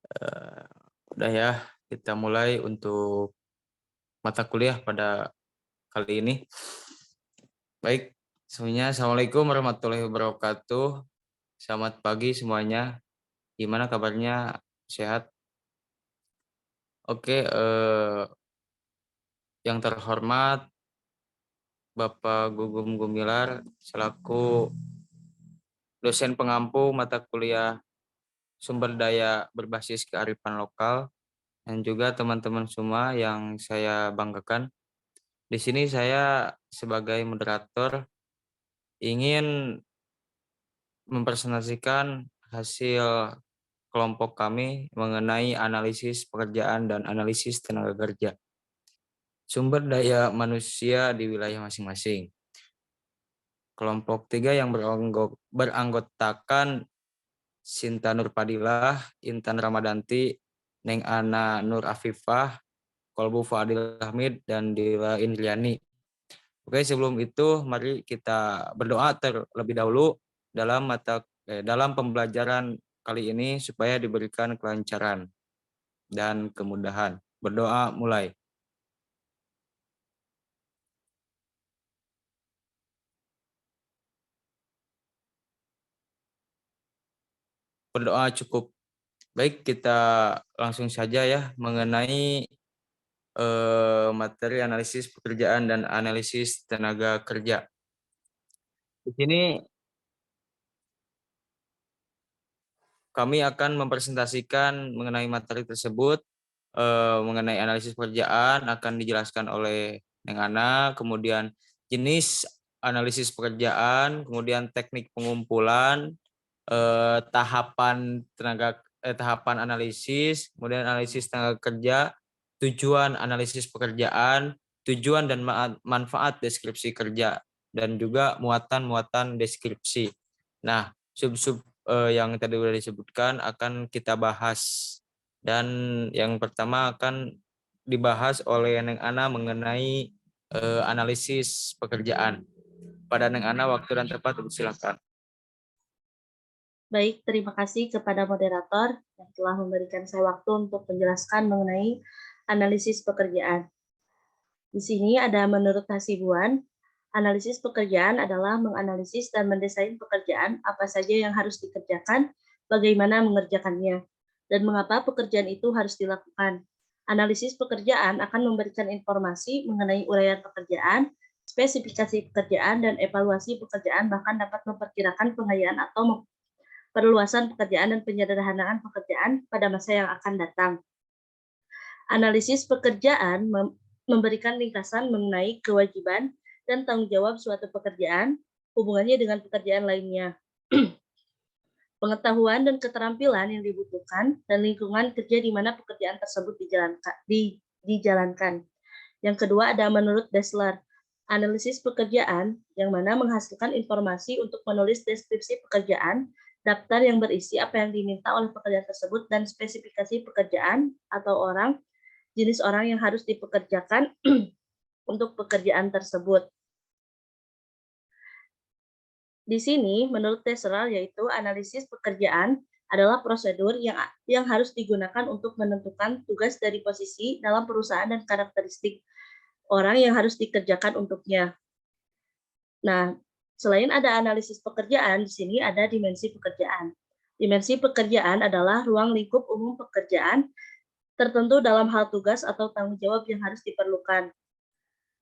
Eh, Udah ya, kita mulai untuk mata kuliah pada kali ini. Baik, semuanya, Assalamualaikum warahmatullahi wabarakatuh. Selamat pagi semuanya. Gimana kabarnya? Sehat? Oke, yang terhormat Bapak Gugum Gumilar selaku dosen pengampu mata kuliah sumber daya berbasis kearifan lokal, dan juga teman-teman semua yang saya banggakan. Di sini saya sebagai moderator ingin mempresentasikan hasil kelompok kami mengenai analisis pekerjaan dan analisis tenaga kerja, sumber daya manusia di wilayah masing-masing. Kelompok 3 yang beranggotakan Sinta Nurpadilah, Intan Ramadanti, Neng Ana Nur Afifah, Kolbu Fadil Hamid, dan Dila Indriani. Oke, sebelum itu mari kita berdoa terlebih dahulu dalam pembelajaran kali ini supaya diberikan kelancaran dan kemudahan. Berdoa mulai. Berdoa cukup. Baik, kita langsung saja ya mengenai materi analisis pekerjaan dan analisis tenaga kerja. Di sini kami akan mempresentasikan mengenai materi tersebut, mengenai analisis pekerjaan akan dijelaskan oleh Neng Ana, kemudian jenis analisis pekerjaan, kemudian teknik pengumpulan, tahapan analisis, kemudian analisis tenaga kerja, tujuan analisis pekerjaan, tujuan dan manfaat deskripsi kerja, dan juga muatan-muatan deskripsi. Nah, sub-sub yang tadi sudah disebutkan akan kita bahas. Dan yang pertama akan dibahas oleh Neng Ana mengenai analisis pekerjaan. Pada Neng Ana, waktu dan tempat, silakan. Baik, terima kasih kepada moderator yang telah memberikan saya waktu untuk menjelaskan mengenai analisis pekerjaan. Di sini ada menurut Hasibuan, analisis pekerjaan adalah menganalisis dan mendesain pekerjaan apa saja yang harus dikerjakan, bagaimana mengerjakannya, dan mengapa pekerjaan itu harus dilakukan. Analisis pekerjaan akan memberikan informasi mengenai uraian pekerjaan, spesifikasi pekerjaan, dan evaluasi pekerjaan, bahkan dapat memperkirakan pengayaan atau perluasan pekerjaan dan penyederhanaan pekerjaan pada masa yang akan datang. Analisis pekerjaan memberikan ringkasan mengenai kewajiban dan tanggung jawab suatu pekerjaan, hubungannya dengan pekerjaan lainnya, pengetahuan dan keterampilan yang dibutuhkan, dan lingkungan kerja di mana pekerjaan tersebut dijalankan. Yang kedua ada menurut Dessler, analisis pekerjaan yang mana menghasilkan informasi untuk menulis deskripsi pekerjaan, daftar yang berisi apa yang diminta oleh pekerjaan tersebut, dan spesifikasi pekerjaan atau jenis orang yang harus dipekerjakan untuk pekerjaan tersebut. Di sini, menurut Tesserel, yaitu analisis pekerjaan adalah prosedur yang harus digunakan untuk menentukan tugas dari posisi dalam perusahaan dan karakteristik orang yang harus dikerjakan untuknya. Nah, selain ada analisis pekerjaan, di sini ada dimensi pekerjaan. Dimensi pekerjaan adalah ruang lingkup umum pekerjaan tertentu dalam hal tugas atau tanggung jawab yang harus diperlukan.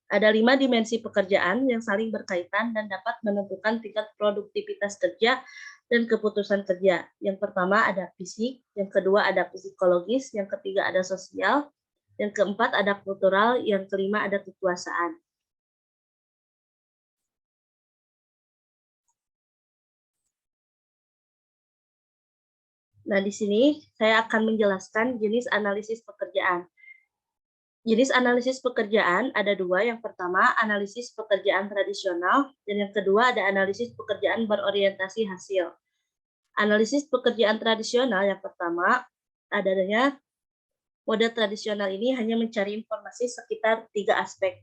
Ada 5 dimensi pekerjaan yang saling berkaitan dan dapat menentukan tingkat produktivitas kerja dan keputusan kerja. Yang pertama ada fisik, yang kedua ada psikologis, yang ketiga ada sosial, yang keempat ada kultural, yang kelima ada kekuasaan. Nah, di sini saya akan menjelaskan jenis analisis pekerjaan. Jenis analisis pekerjaan ada dua. Yang pertama, analisis pekerjaan tradisional, dan yang kedua ada analisis pekerjaan berorientasi hasil. Analisis pekerjaan tradisional yang pertama adanya model tradisional ini hanya mencari informasi sekitar 3 aspek.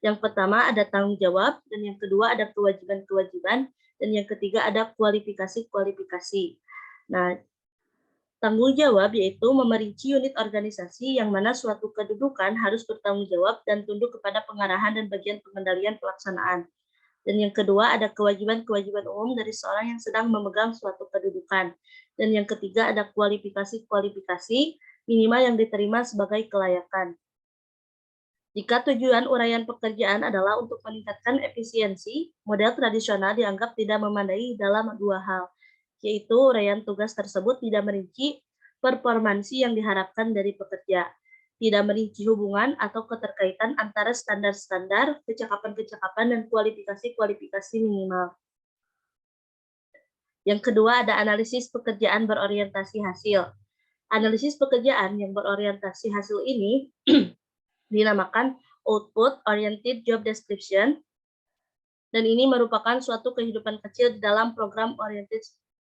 Yang pertama ada tanggung jawab, dan yang kedua ada kewajiban-kewajiban, dan yang ketiga ada kualifikasi-kualifikasi. Nah, Tanggung jawab yaitu memerinci unit organisasi yang mana suatu kedudukan harus bertanggung jawab dan tunduk kepada pengarahan dan bagian pengendalian pelaksanaan. Dan yang kedua ada kewajiban-kewajiban umum dari seorang yang sedang memegang suatu kedudukan. Dan yang ketiga ada kualifikasi-kualifikasi minimal yang diterima sebagai kelayakan. Jika tujuan uraian pekerjaan adalah untuk meningkatkan efisiensi, model tradisional dianggap tidak memadai dalam dua hal, yaitu uraian tugas tersebut tidak merinci performansi yang diharapkan dari pekerja, tidak merinci hubungan atau keterkaitan antara standar-standar, kecakapan-kecakapan, dan kualifikasi-kualifikasi minimal. Yang kedua ada analisis pekerjaan berorientasi hasil. Analisis pekerjaan yang berorientasi hasil ini dinamakan Output Oriented Job Description, dan ini merupakan suatu kehidupan kecil di dalam program Oriented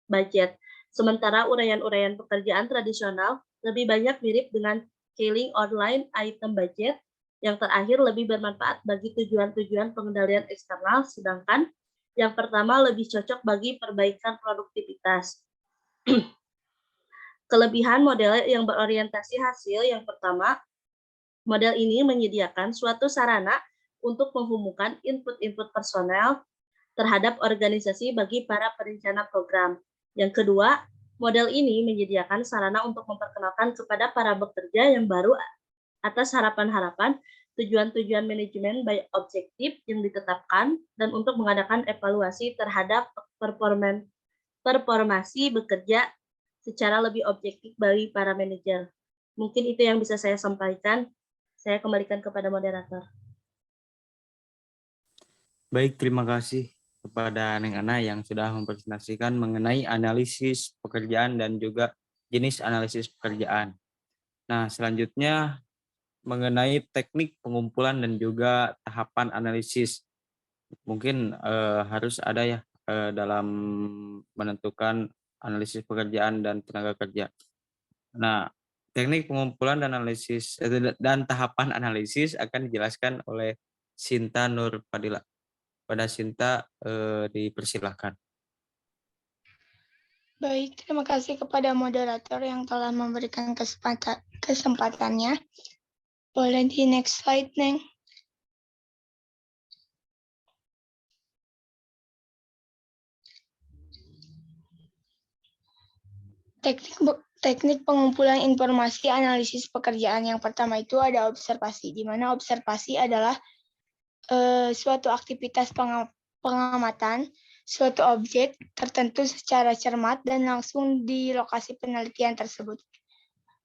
Budget. Sementara uraian-uraian pekerjaan tradisional lebih banyak mirip dengan Scaling Outline Item Budget, yang terakhir lebih bermanfaat bagi tujuan-tujuan pengendalian eksternal, sedangkan yang pertama lebih cocok bagi perbaikan produktivitas. Kelebihan model yang berorientasi hasil yang pertama, model ini menyediakan suatu sarana untuk menghubungkan input-input personel terhadap organisasi bagi para perencana program. Yang kedua, model ini menyediakan sarana untuk memperkenalkan kepada para pekerja yang baru atas harapan-harapan, tujuan-tujuan manajemen by objektif yang ditetapkan, dan untuk mengadakan evaluasi terhadap performasi bekerja secara lebih objektif bagi para manajer. Mungkin itu yang bisa saya sampaikan. Saya kembalikan kepada moderator. Baik, terima kasih kepada Neng Ana yang sudah mempresentasikan mengenai analisis pekerjaan dan juga jenis analisis pekerjaan. Nah, selanjutnya mengenai teknik pengumpulan dan juga tahapan analisis. Mungkin harus ada ya dalam menentukan analisis pekerjaan dan tenaga kerja. Nah, teknik pengumpulan dan analisis dan tahapan analisis akan dijelaskan oleh Sinta Nur Fadila. Pada Sinta dipersilahkan. Baik, terima kasih kepada moderator yang telah memberikan kesempatannya. Boleh di next slide, Neng. Teknik pengumpulan informasi analisis pekerjaan yang pertama itu ada observasi, di mana observasi adalah suatu aktivitas pengamatan suatu objek tertentu secara cermat dan langsung di lokasi penelitian tersebut.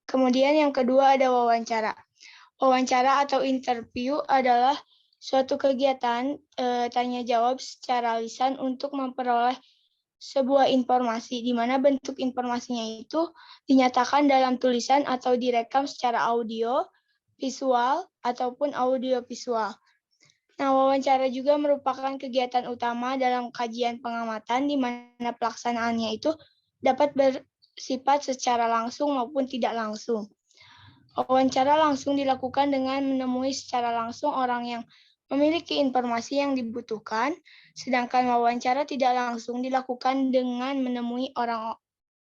Kemudian yang kedua ada wawancara. Wawancara atau interview adalah suatu kegiatan tanya jawab secara lisan untuk memperoleh sebuah informasi, di mana bentuk informasinya itu dinyatakan dalam tulisan atau direkam secara audio, visual, ataupun audio visual. Nah, wawancara juga merupakan kegiatan utama dalam kajian pengamatan, di mana pelaksanaannya itu dapat bersifat secara langsung maupun tidak langsung. Wawancara langsung dilakukan dengan menemui secara langsung orang yang memiliki informasi yang dibutuhkan, sedangkan wawancara tidak langsung dilakukan dengan menemui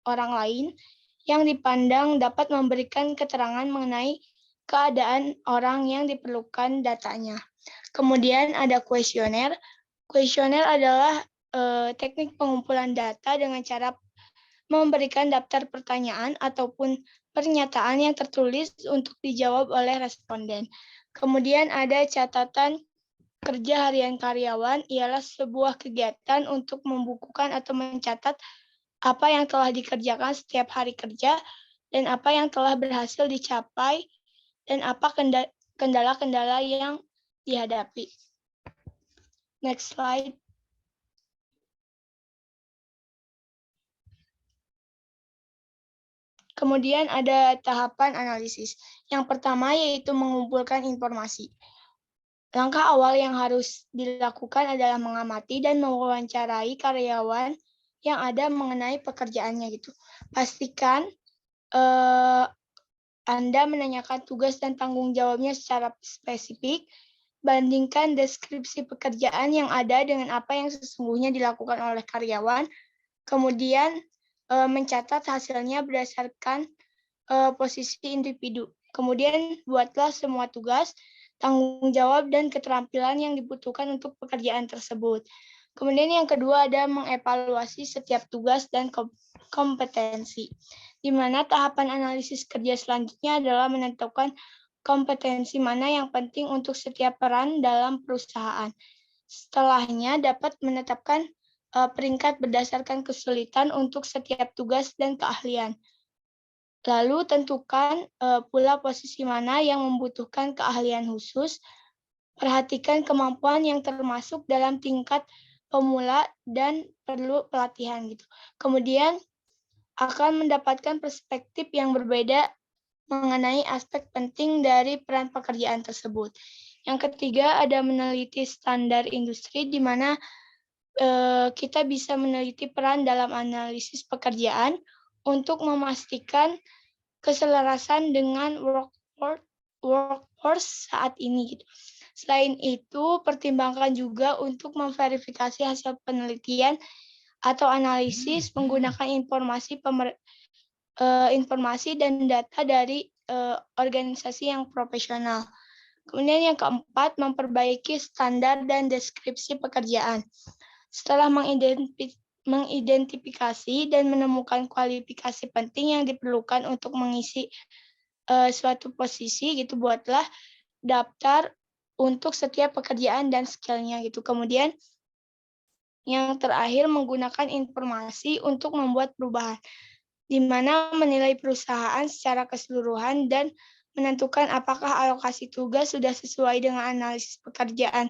orang lain yang dipandang dapat memberikan keterangan mengenai keadaan orang yang diperlukan datanya. Kemudian ada kuesioner. Kuesioner adalah teknik pengumpulan data dengan cara memberikan daftar pertanyaan ataupun pernyataan yang tertulis untuk dijawab oleh responden. Kemudian ada catatan kerja harian karyawan, ialah sebuah kegiatan untuk membukukan atau mencatat apa yang telah dikerjakan setiap hari kerja dan apa yang telah berhasil dicapai dan apa kendala-kendala yang dihadapi. Next slide. Kemudian ada tahapan analisis. Yang pertama yaitu mengumpulkan informasi. Langkah awal yang harus dilakukan adalah mengamati dan mewawancarai karyawan yang ada mengenai pekerjaannya gitu. Pastikan Anda menanyakan tugas dan tanggung jawabnya secara spesifik. Bandingkan deskripsi pekerjaan yang ada dengan apa yang sesungguhnya dilakukan oleh karyawan. Kemudian mencatat hasilnya berdasarkan posisi individu. Kemudian buatlah semua tugas, tanggung jawab, dan keterampilan yang dibutuhkan untuk pekerjaan tersebut. Kemudian yang kedua ada mengevaluasi setiap tugas dan kompetensi, di mana tahapan analisis kerja selanjutnya adalah menentukan kompetensi mana yang penting untuk setiap peran dalam perusahaan. Setelahnya dapat menetapkan peringkat berdasarkan kesulitan untuk setiap tugas dan keahlian. Lalu tentukan pula posisi mana yang membutuhkan keahlian khusus. Perhatikan kemampuan yang termasuk dalam tingkat pemula dan perlu pelatihan gitu. Kemudian akan mendapatkan perspektif yang berbeda mengenai aspek penting dari peran pekerjaan tersebut. Yang ketiga ada meneliti standar industri, di mana kita bisa meneliti peran dalam analisis pekerjaan untuk memastikan keselarasan dengan workforce saat ini gitu. Selain itu, pertimbangkan juga untuk memverifikasi hasil penelitian atau analisis menggunakan informasi dan data dari organisasi yang profesional. Kemudian yang keempat, memperbaiki standar dan deskripsi pekerjaan. Setelah mengidentifikasi dan menemukan kualifikasi penting yang diperlukan untuk mengisi suatu posisi gitu, buatlah daftar untuk setiap pekerjaan dan skill-nya gitu. Kemudian yang terakhir menggunakan informasi untuk membuat perubahan, di mana menilai perusahaan secara keseluruhan dan menentukan apakah alokasi tugas sudah sesuai dengan analisis pekerjaan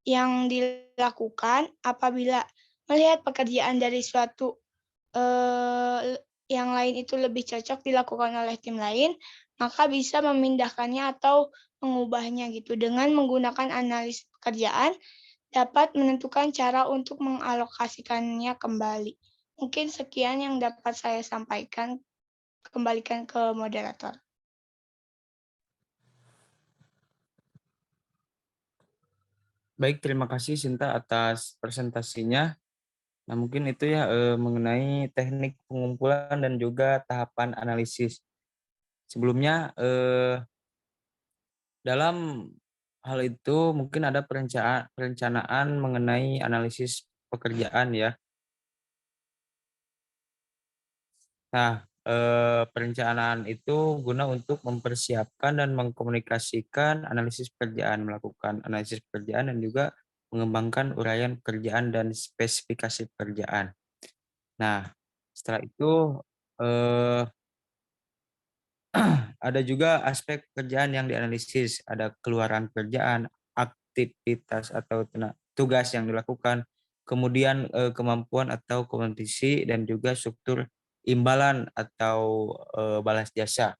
yang dilakukan. Apabila melihat pekerjaan dari suatu yang lain itu lebih cocok dilakukan oleh tim lain, maka bisa memindahkannya atau mengubahnya gitu. Dengan menggunakan analisis pekerjaan, dapat menentukan cara untuk mengalokasikannya kembali. Mungkin sekian yang dapat saya sampaikan. Kembalikan ke moderator. Baik, terima kasih Sinta atas presentasinya. Nah, mungkin itu ya mengenai teknik pengumpulan dan juga tahapan analisis. Sebelumnya dalam hal itu mungkin ada perencanaan mengenai analisis pekerjaan ya. Nah, perencanaan itu guna untuk mempersiapkan dan mengkomunikasikan analisis pekerjaan, melakukan analisis pekerjaan dan juga mengembangkan uraian pekerjaan dan spesifikasi pekerjaan. Nah, setelah itu ada juga aspek pekerjaan yang dianalisis, ada keluaran pekerjaan, aktivitas atau tugas yang dilakukan, kemudian kemampuan atau kompetisi dan juga struktur imbalan atau balas jasa.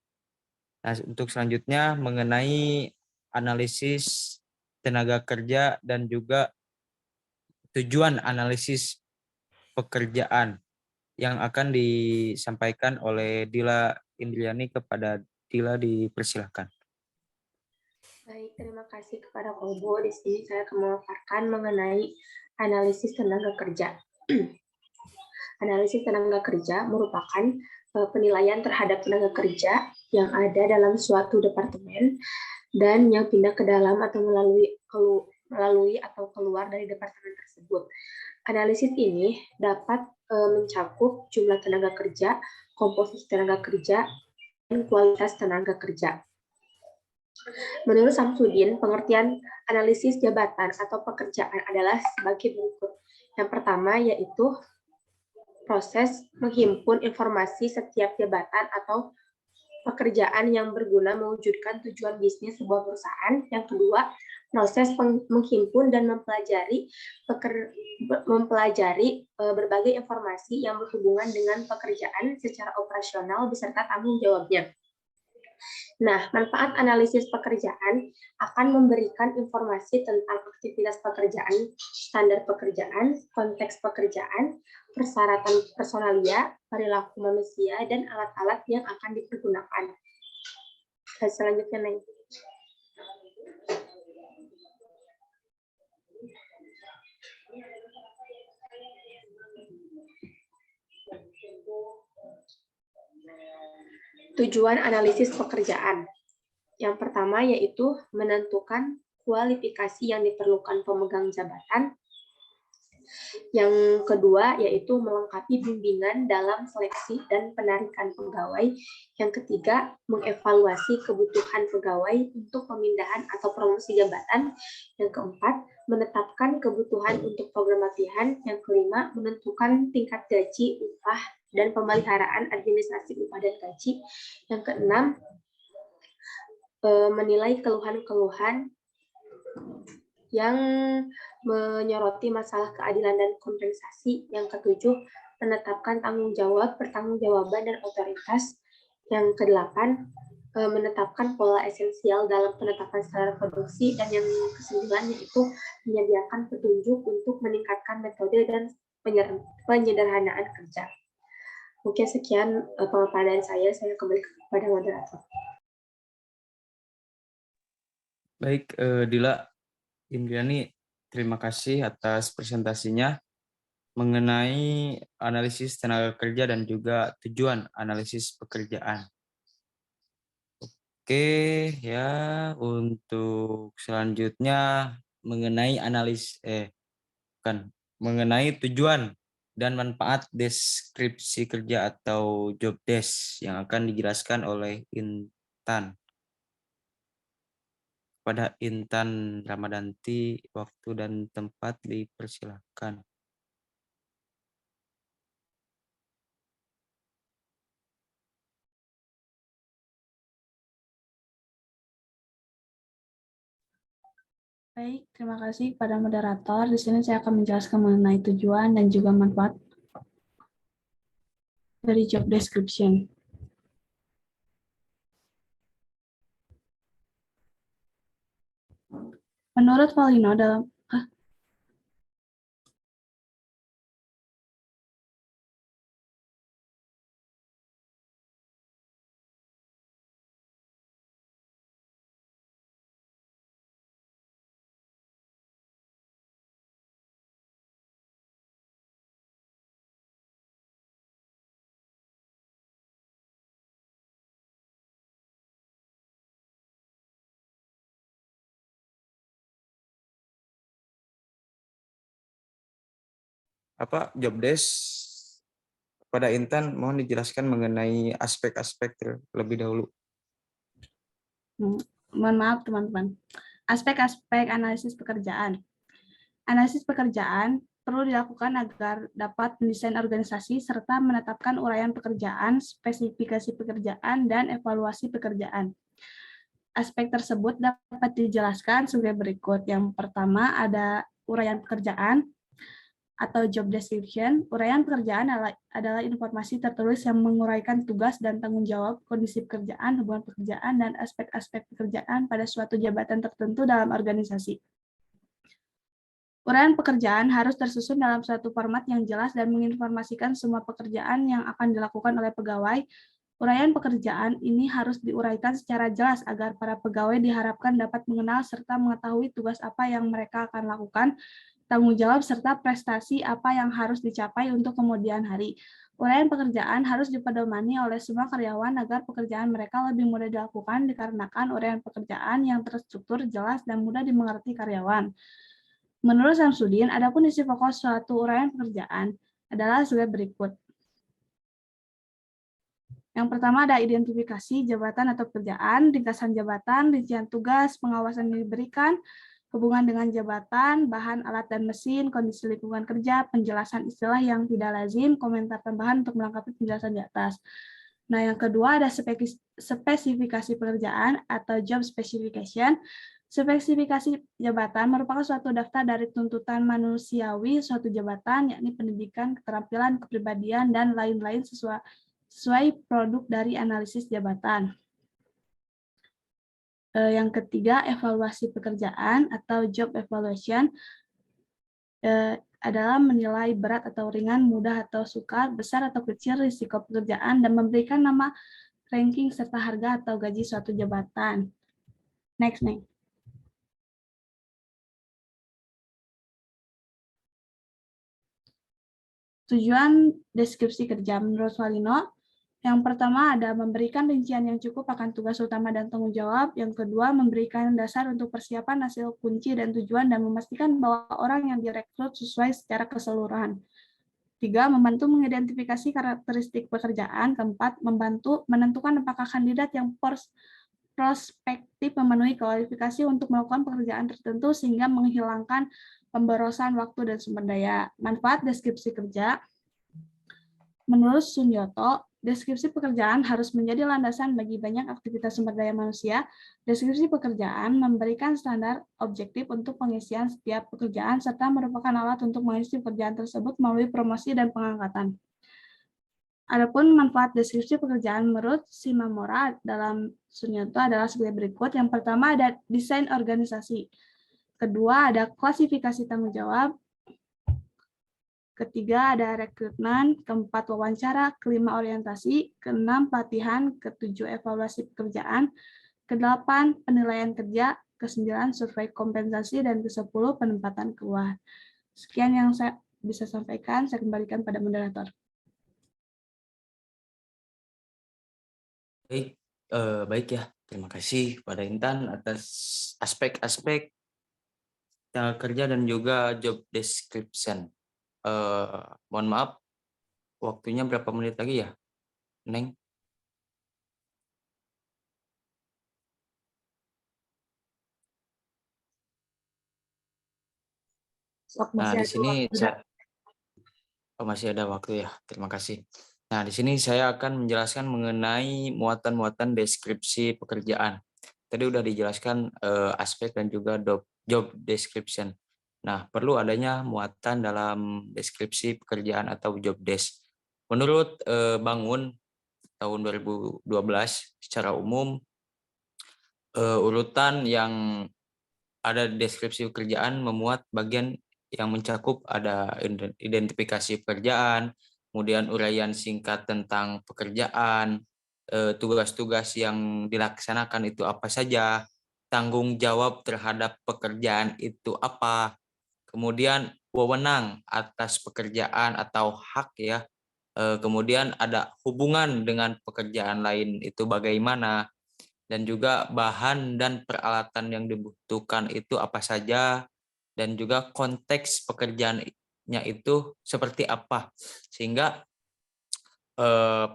Nah, untuk selanjutnya mengenai analisis tenaga kerja dan juga tujuan analisis pekerjaan yang akan disampaikan oleh Dila Indriani. Kepada Dila dipersilahkan. Baik, terima kasih kepada Kobo. Di sini saya akan memaparkan mengenai analisis tenaga kerja. Analisis tenaga kerja merupakan penilaian terhadap tenaga kerja yang ada dalam suatu departemen dan yang pindah ke dalam atau melalui atau keluar dari departemen tersebut. Analisis ini dapat mencakup jumlah tenaga kerja, komposisi tenaga kerja, dan kualitas tenaga kerja. Menurut Samsudin, pengertian analisis jabatan atau pekerjaan adalah sebagai berikut. Yang pertama yaitu proses menghimpun informasi setiap jabatan atau pekerjaan yang berguna mewujudkan tujuan bisnis sebuah perusahaan. Yang kedua, proses menghimpun dan mempelajari berbagai informasi yang berhubungan dengan pekerjaan secara operasional beserta tanggung jawabnya. Nah, manfaat analisis pekerjaan akan memberikan informasi tentang aktivitas pekerjaan, standar pekerjaan, konteks pekerjaan, persyaratan personalia, perilaku manusia, dan alat-alat yang akan dipergunakan. Selanjutnya, Neng. Tujuan analisis pekerjaan. Yang pertama yaitu menentukan kualifikasi yang diperlukan pemegang jabatan. Yang kedua yaitu melengkapi bimbingan dalam seleksi dan penarikan pegawai. Yang ketiga, mengevaluasi kebutuhan pegawai untuk pemindahan atau promosi jabatan. Yang keempat, menetapkan kebutuhan untuk program latihan. Yang kelima, menentukan tingkat gaji, upah, dan pemeliharaan administrasi upah dan gaji. Yang keenam, menilai keluhan-keluhan yang menyoroti masalah keadilan dan kompensasi. Yang ketujuh, menetapkan tanggung jawab, pertanggungjawaban, dan otoritas. Yang kedelapan, menetapkan pola esensial dalam penetapan standar produksi. Dan yang kesembilan yaitu menyediakan petunjuk untuk meningkatkan metode dan penyederhanaan kerja. Mungkin sekian pemaparan saya kembali kepada moderator. Baik, Dila Indriani, terima kasih atas presentasinya mengenai analisis tenaga kerja dan juga tujuan analisis pekerjaan. Oke, ya untuk selanjutnya mengenai mengenai tujuan dan manfaat deskripsi kerja atau job desk yang akan dijelaskan oleh Intan. Pada Intan Ramadanti, waktu dan tempat dipersilahkan. Baik, terima kasih pada moderator. Di sini saya akan menjelaskan mengenai tujuan dan juga manfaat dari job description. Menurut Valino dalam Apa job desk pada Intan, mohon dijelaskan mengenai aspek-aspek terlebih dahulu. mohon maaf teman-teman. Aspek-aspek analisis pekerjaan. Analisis pekerjaan perlu dilakukan agar dapat mendesain organisasi serta menetapkan uraian pekerjaan, spesifikasi pekerjaan, dan evaluasi pekerjaan. Aspek tersebut dapat dijelaskan sebagai berikut. Yang pertama ada uraian pekerjaan atau job description. Uraian pekerjaan adalah informasi tertulis yang menguraikan tugas dan tanggung jawab, kondisi pekerjaan, hubungan pekerjaan, dan aspek-aspek pekerjaan pada suatu jabatan tertentu dalam organisasi. Uraian pekerjaan harus tersusun dalam suatu format yang jelas dan menginformasikan semua pekerjaan yang akan dilakukan oleh pegawai. Uraian pekerjaan ini harus diuraikan secara jelas agar para pegawai diharapkan dapat mengenal serta mengetahui tugas apa yang mereka akan lakukan, tanggung jawab, serta prestasi apa yang harus dicapai untuk kemudian hari. Uraian pekerjaan harus dipedomani oleh semua karyawan agar pekerjaan mereka lebih mudah dilakukan dikarenakan uraian pekerjaan yang terstruktur, jelas, dan mudah dimengerti karyawan. Menurut Samsudin, adapun isi pokok suatu uraian pekerjaan adalah sebagai berikut. Yang pertama ada identifikasi jabatan atau pekerjaan, ringkasan jabatan, rincian tugas, pengawasan yang diberikan, hubungan dengan jabatan, bahan, alat, dan mesin, kondisi lingkungan kerja, penjelasan istilah yang tidak lazim, komentar tambahan untuk melengkapi penjelasan di atas. Nah, yang kedua ada spesifikasi pekerjaan atau job specification. Spesifikasi jabatan merupakan suatu daftar dari tuntutan manusiawi suatu jabatan, yakni pendidikan, keterampilan, kepribadian, dan lain-lain sesuai produk dari analisis jabatan. Yang ketiga, evaluasi pekerjaan atau job evaluation adalah menilai berat atau ringan, mudah atau sukar, besar atau kecil risiko pekerjaan, dan memberikan nama, ranking, serta harga atau gaji suatu jabatan. Next. Tujuan deskripsi kerja menurut Valino, Yang pertama ada memberikan rincian yang cukup akan tugas utama dan tanggung jawab. Yang kedua, memberikan dasar untuk persiapan hasil kunci dan tujuan dan memastikan bahwa orang yang direkrut sesuai secara keseluruhan. 3. Membantu mengidentifikasi karakteristik pekerjaan. Keempat, membantu menentukan apakah kandidat yang prospektif memenuhi kualifikasi untuk melakukan pekerjaan tertentu sehingga menghilangkan pemborosan waktu dan sumber daya. Manfaat deskripsi kerja. Menurut Sunyoto, deskripsi pekerjaan harus menjadi landasan bagi banyak aktivitas sumber daya manusia. Deskripsi pekerjaan memberikan standar objektif untuk pengisian setiap pekerjaan serta merupakan alat untuk mengisi pekerjaan tersebut melalui promosi dan pengangkatan. Adapun manfaat deskripsi pekerjaan menurut Shimamura dalam Sunyoto adalah sebagai berikut. Yang pertama ada desain organisasi. Kedua ada klasifikasi tanggung jawab. Ketiga ada rekrutmen, keempat wawancara, kelima orientasi, keenam pelatihan, ketujuh evaluasi pekerjaan, kedelapan penilaian kerja, kesembilan survei kompensasi, dan kesepuluh penempatan keluar. Sekian yang saya bisa sampaikan, saya kembalikan pada moderator. Baik ya, terima kasih pada Intan atas aspek-aspek tenaga kerja dan juga job description. Mohon maaf, waktunya berapa menit lagi ya, Neng? Nah, di sini masih ada waktu ya. Terima kasih. Nah, di sini saya akan menjelaskan mengenai muatan-muatan deskripsi pekerjaan. Tadi udah dijelaskan aspek dan juga job description. Nah, perlu adanya muatan dalam deskripsi pekerjaan atau job desk. Menurut Bangun tahun 2012 secara umum urutan yang ada deskripsi pekerjaan memuat bagian yang mencakup ada identifikasi pekerjaan, kemudian uraian singkat tentang pekerjaan, tugas-tugas yang dilaksanakan itu apa saja, tanggung jawab terhadap pekerjaan itu apa, kemudian wewenang atas pekerjaan atau hak ya, kemudian ada hubungan dengan pekerjaan lain itu bagaimana, dan juga bahan dan peralatan yang dibutuhkan itu apa saja, dan juga konteks pekerjaannya itu seperti apa, sehingga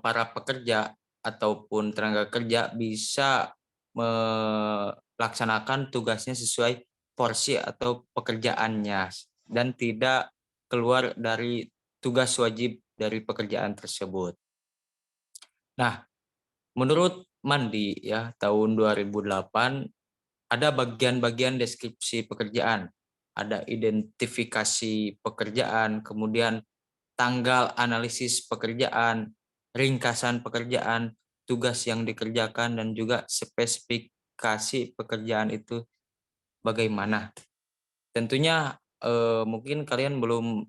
para pekerja ataupun tenaga kerja bisa melaksanakan tugasnya sesuai porsi atau pekerjaannya dan tidak keluar dari tugas wajib dari pekerjaan tersebut. Nah, menurut Mandi ya tahun 2008 ada bagian-bagian deskripsi pekerjaan, ada identifikasi pekerjaan, kemudian tanggal analisis pekerjaan, ringkasan pekerjaan, tugas yang dikerjakan, dan juga spesifikasi pekerjaan itu bagaimana. Tentunya mungkin kalian belum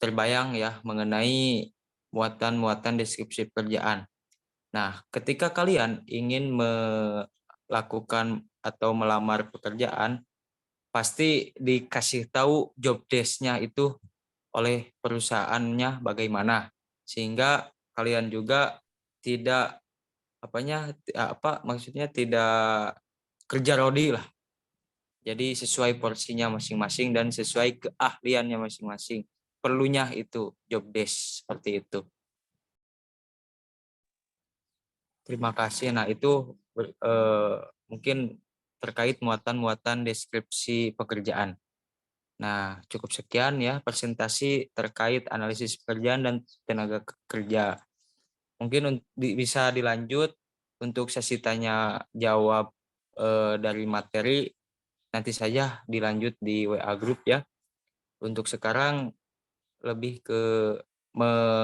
terbayang ya mengenai muatan-muatan deskripsi pekerjaan. Nah, ketika kalian ingin melakukan atau melamar pekerjaan, pasti dikasih tahu job desk-nya itu oleh perusahaannya bagaimana, sehingga kalian juga tidak maksudnya tidak kerja rodi lah. Jadi sesuai porsinya masing-masing dan sesuai keahliannya masing-masing. Perlunya itu job desk seperti itu. Terima kasih. Nah, itu mungkin terkait muatan-muatan deskripsi pekerjaan. Nah, cukup sekian ya presentasi terkait analisis pekerjaan dan tenaga kerja. Mungkin bisa dilanjut untuk sesi tanya jawab dari materi nanti saja dilanjut di WA group ya. Untuk sekarang lebih ke